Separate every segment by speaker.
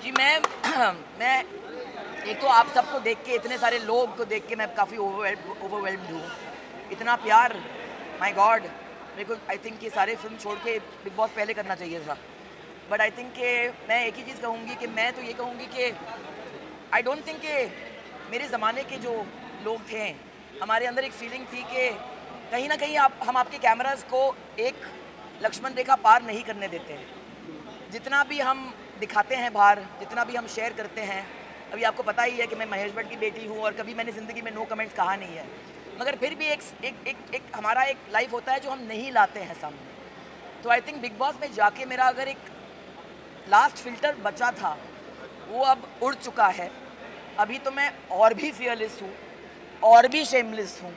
Speaker 1: जी मैं एक तो आप सबको देख के, इतने सारे लोग को देख के मैं काफ़ी ओवरवेल्म्ड हूँ। इतना प्यार, माय गॉड। मेरे को आई थिंक ये सारे फिल्म छोड़ के बिग बॉस पहले करना चाहिए था। बट आई थिंक कि मैं एक ही चीज़ कहूँगी कि मैं तो ये कहूँगी कि आई डोंट थिंक कि मेरे ज़माने के जो लोग थे, हमारे अंदर एक फीलिंग थी कि कहीं ना कहीं हम आपके कैमरास को एक लक्ष्मण रेखा पार नहीं करने देते हैं। जितना भी हम दिखाते हैं बाहर, जितना भी हम शेयर करते हैं, अभी आपको पता ही है कि मैं महेश भट्ट की बेटी हूँ और कभी मैंने ज़िंदगी में नो कमेंट्स कहा नहीं है, मगर फिर भी एक हमारा एक लाइफ होता है जो हम नहीं लाते हैं सामने। तो आई थिंक बिग बॉस में जाके मेरा अगर एक लास्ट फिल्टर बचा था वो अब उड़ चुका है। अभी तो मैं और भी फियरलेस हूँ, और भी शेमलेस हूँ,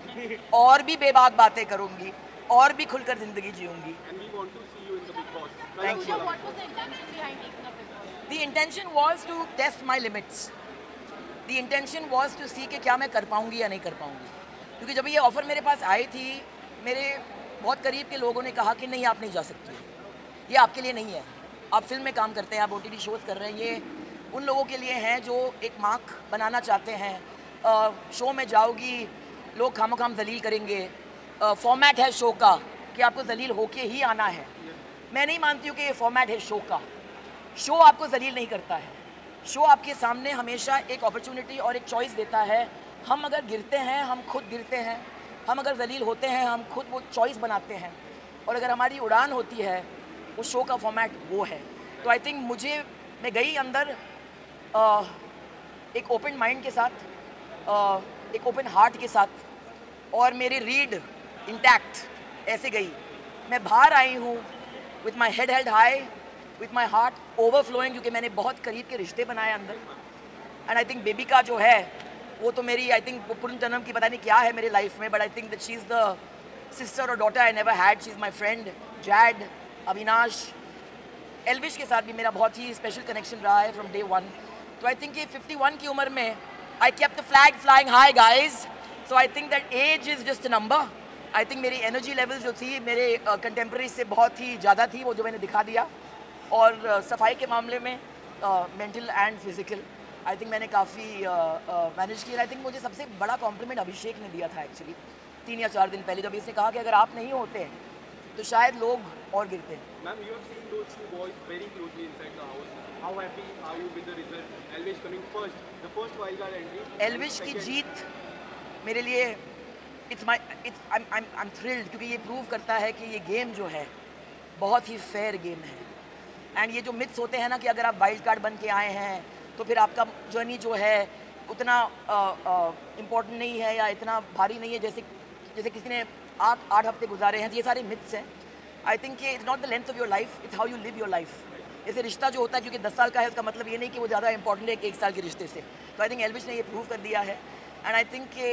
Speaker 1: और भी बेबाक बातें करूँगी, और भी खुलकर ज़िंदगी जीऊँगी। Thank you.
Speaker 2: So what was the intention behind taking up Big Boss?
Speaker 1: The intention was to test my limits. The intention was to see कि क्या मैं कर पाऊँगी या नहीं कर पाऊँगी। क्योंकि जब ये ऑफ़र मेरे पास आई थी, मेरे बहुत करीब के लोगों ने कहा कि नहीं, आप नहीं जा सकती, ये आपके लिए नहीं है। आप फिल्म में काम करते हैं, आप OTT शोज़ कर रहे हैं, ये उन लोगों के लिए हैं जो एक मार्क बनाना चाहते हैं। शो में जाओगी, लोग खामोखाम जलील करेंगे। फॉर्मेट है शो का कि आपको जलील होके ही आना है। मैं नहीं मानती हूँ कि ये फॉर्मेट है शो का। शो आपको जलील नहीं करता है। शो आपके सामने हमेशा एक अपॉर्चुनिटी और एक चॉइस देता है। हम अगर गिरते हैं, हम खुद गिरते हैं। हम अगर जलील होते हैं, हम खुद वो चॉइस बनाते हैं। और अगर हमारी उड़ान होती है, उस शो का फॉर्मेट वो है। तो आई थिंक मैं गई अंदर एक ओपन माइंड के साथ, एक ओपन हार्ट के साथ, और मेरी रीड इंटैक्ट ऐसे गई। मैं बाहर आई हूँ with my head held high, with my heart overflowing, क्योंकि मैंने बहुत करीब के रिश्ते बनाए अंदर। एंड आई थिंक बेबी का जो है वो तो मेरी, आई थिंक पूर्ण जन्म की पता नहीं क्या है मेरे लाइफ में, but I think that she is the sister और daughter I never had. She is my friend. Jad, Avinash, Elvish के साथ भी मेरा बहुत ही स्पेशल कनेक्शन रहा है फ्रॉम डे वन। तो आई थिंक ये 51 की उम्र में I kept the flag flying high guys. So I think that age is just a number. I think मेरी एनर्जी लेवल जो थी मेरे कंटेम्प्रेरी से बहुत ही ज़्यादा थी, वो जो मैंने दिखा दिया। और सफाई के मामले में mental and physical I think मैंने काफ़ी मैनेज किया। आई थिंक मुझे सबसे बड़ा कॉम्प्लीमेंट अभिषेक ने दिया था एक्चुअली 3 या 4 दिन पहले, जब इसने कहा कि अगर आप नहीं होते तो शायद लोग और गिरते हैं।
Speaker 3: Ma'am, you have seen those two boys very closely inside the house. How happy are you with the result? Elvish coming first, the first wildcard entry.
Speaker 1: Elvish की जीत मेरे लिए I'm thrilled, क्योंकि ये प्रूव करता है कि ये गेम जो है बहुत ही फेयर गेम है। एंड ये जो मिथ्स होते हैं ना कि अगर आप वाइल्ड कार्ड बन के आए हैं तो फिर आपका जर्नी जो है उतना इम्पोर्टेंट नहीं है या इतना भारी नहीं है जैसे किसी ने 8 हफ्ते गुजारे हैं। ये सारे मिथ्स हैं। आई think it's not the length of your life, it's how you live your life. जैसे रिश्ता जो होता है, क्योंकि 10 साल का है, इसका मतलब ये नहीं कि वो ज़्यादा इंपॉर्टेंट है 1 साल के रिश्ते से। तो आई थिंक एल्विश ने ये प्रूव कर दिया है। एंड आई थिंक कि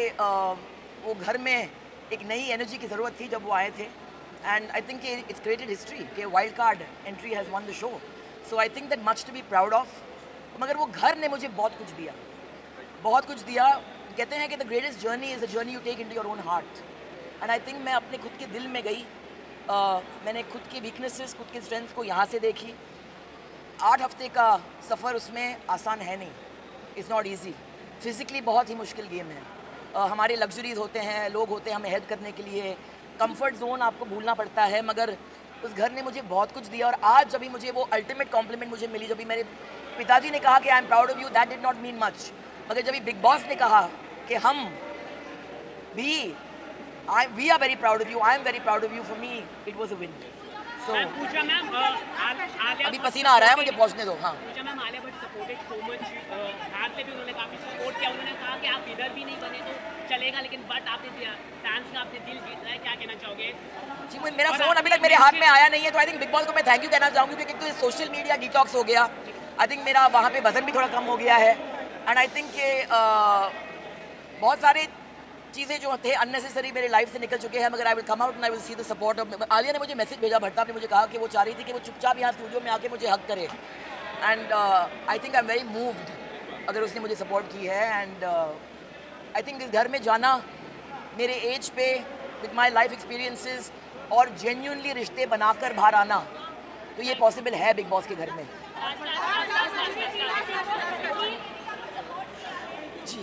Speaker 1: वो घर में एक नई एनर्जी की ज़रूरत थी जब वो आए थे। And I think it's created history कि wild card entry has won the show. So I think that much to be proud of. मगर वो घर ने मुझे बहुत कुछ दिया, बहुत कुछ दिया। कहते हैं कि the greatest journey is the journey you take into your own heart. And I think मैं अपने खुद के दिल में गई। मैंने खुद की वीकनेसेस, खुद की स्ट्रेंथ को यहाँ से देखी। 8 हफ्ते का सफ़र उसमें आसान है नहीं, इट्स नॉट ईजी। फिज़िकली बहुत ही मुश्किल गेम है। हमारे लग्जरीज होते हैं, लोग होते हैं हमें हेल्प करने के लिए, कंफर्ट जोन आपको भूलना पड़ता है, मगर उस घर ने मुझे बहुत कुछ दिया। और आज जब भी मुझे वो अल्टीमेट कॉम्प्लीमेंट मुझे मिली, जब भी मेरे पिताजी ने कहा कि I am proud of you, that did not mean much. मगर जब भी बिग बॉस ने कहा कि हम भी we are very proud of you, I am very proud of you, for me it was a win. So
Speaker 4: पूछा ma'am,
Speaker 1: अभी पसीना आ रहा है मुझे, पहुंचने दो। हाँ,
Speaker 4: पूछा ma'am, Alia Bhatt supported so much, बाहर से भी उन्होंने काफी सपोर्ट किया। उन्होंने कहा कि आप इधर भी नहीं बने तो चलेगा, लेकिन बट आपने फैंस का आपने दिल जीत रहा है, क्या कहना चाहोगे?
Speaker 1: जी, मेरा फ़ोन अभी तक मेरे हाथ में आया नहीं है, तो आई थिंक बिग बॉस को मैं थैंक यू कहना चाहूँगी, क्योंकि तो सोशल मीडिया डिटॉक्स हो गया। आई थिंक मेरा वहाँ पे वजन भी थोड़ा कम हो गया है। एंड आई थिंक कि बहुत सारे चीज़ें जो थे अननेसेसरी मेरे लाइफ से निकल चुके हैं, मगर I will come out and I will see the support of. Alia ने मुझे मैसेज भेजा, भट्टा ने मुझे कहा कि वो चाह रही थी कि वो चुपचाप यहाँ स्टूडियो में आके मुझे हक करे। And I think I am very moved अगर उसने मुझे सपोर्ट की है। एंड आई थिंक इस घर में जाना मेरे एज पे, विद माई लाइफ एक्सपीरियंसेस, और जेन्यूनली रिश्ते बनाकर बाहर आना, तो ये पॉसिबल है बिग बॉस के घर में। जी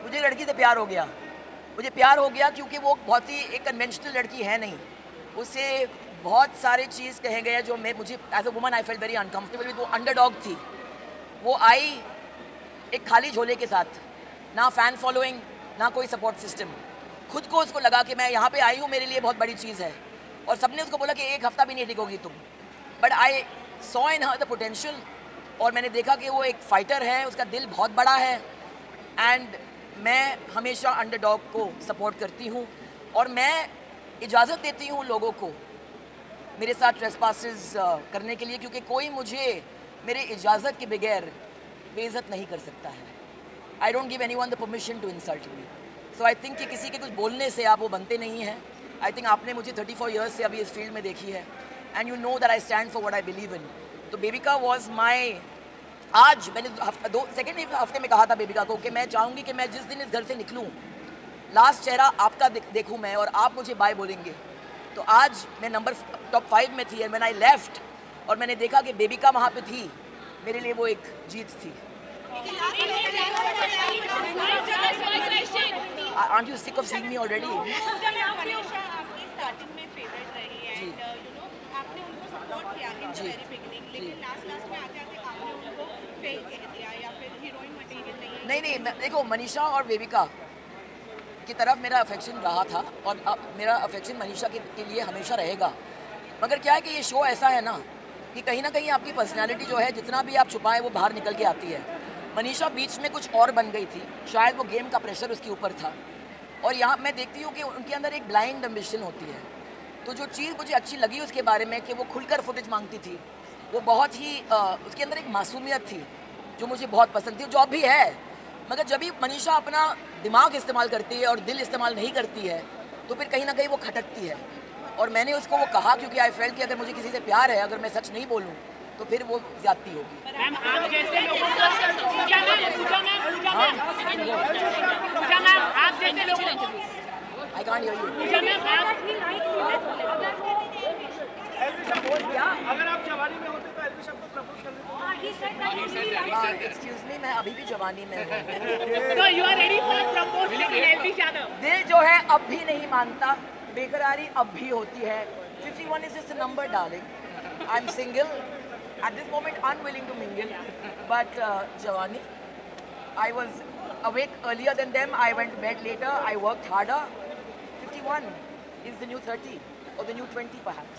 Speaker 1: मुझे लड़की से प्यार हो गया, मुझे प्यार हो गया क्योंकि वो बहुत ही एक कन्वेंशनल लड़की है नहीं, उससे बहुत सारे चीज़ कहे गए जो मुझे as a woman I felt very uncomfortable with. वो अंडरडॉग थी, वो आई एक खाली झोले के साथ, ना फैन फॉलोइंग ना कोई सपोर्ट सिस्टम। खुद को उसको लगा कि मैं यहाँ पे आई हूँ, मेरे लिए बहुत बड़ी चीज़ है, और सबने उसको बोला कि एक हफ्ता भी नहीं टिकोगी तुम, but I saw in her the potential, और मैंने देखा कि वो एक फाइटर है, उसका दिल बहुत बड़ा है, एंड मैं हमेशा अंडरडॉग को सपोर्ट करती हूँ, और मैं इजाज़त देती हूँ लोगों को मेरे साथ ट्रेसपासेस करने के लिए, क्योंकि कोई मुझे मेरे इजाज़त के बगैर बेइज्जत नहीं कर सकता है। I don't give anyone the permission to insult me. So I think कि किसी के कुछ बोलने से आप वो बनते नहीं हैं। आई थिंक आपने मुझे 34 ईयर्स से अभी इस फील्ड में देखी है, and you know that I stand for what I believe in. तो बेबिका वॉज माई, आज मैंने सेकेंड हफ्ते में कहा था बेबिका को कि मैं चाहूँगी कि मैं जिस दिन इस घर से निकलूँ लास्ट चेहरा आपका देखूँ मैं, और आप मुझे बाय बोलेंगे। तो आज मैं नंबर टॉप 5 में थी, एंड व्हेन आई लेफ्ट और मैंने देखा कि बेबिका वहाँ पे थी, मेरे लिए वो एक जीत थी। Aren't you sick of seeing me already? नहीं, देखो मनीषा और बेबिका की तरफ मेरा अफेक्शन रहा था, और मेरा अफेक्शन मनीषा के लिए हमेशा रहेगा। मगर क्या है कि ये शो ऐसा है ना कि कहीं ना कहीं आपकी पर्सनालिटी जो है जितना भी आप छुपाएं वो बाहर निकल के आती है। मनीषा बीच में कुछ और बन गई थी, शायद वो गेम का प्रेशर उसके ऊपर था, और यहाँ मैं देखती हूँ कि उनके अंदर एक ब्लाइंड एम्बिशन होती है। तो जो चीज़ मुझे अच्छी लगी उसके बारे में कि वो खुलकर फुटेज मांगती थी, वो बहुत ही उसके अंदर एक मासूमियत थी जो मुझे बहुत पसंद थी, जो अब भी है। मगर जब भी मनीषा अपना दिमाग इस्तेमाल करती है और दिल इस्तेमाल नहीं करती है तो फिर कहीं ना कहीं वो खटकती है, और मैंने उसको वो कहा क्योंकि आई फेल्ट कि अगर मुझे किसी से प्यार है, अगर मैं सच नहीं बोलूँ तो फिर वो ज्यादती होगी।
Speaker 4: मैम आप जैसे लोगों को
Speaker 1: आई कांट हियर यू।
Speaker 3: अगर आप जवानी में होते तो एल्विश आपको प्रपोज कर देते?
Speaker 1: एक्सक्यूज मी, मैं अभी भी जवानी में हूँ।
Speaker 4: So you are ready for proposal to Elvish Yadav?
Speaker 1: दिल जो है अब भी नहीं मानता, बेकरारी अब भी होती है। 51 is just a number, darling. I'm single. At this moment, unwilling to mingle. But Jawani, I was awake earlier than them. I went to bed later. I worked harder. 51 is the new 30 or the new 20 perhaps.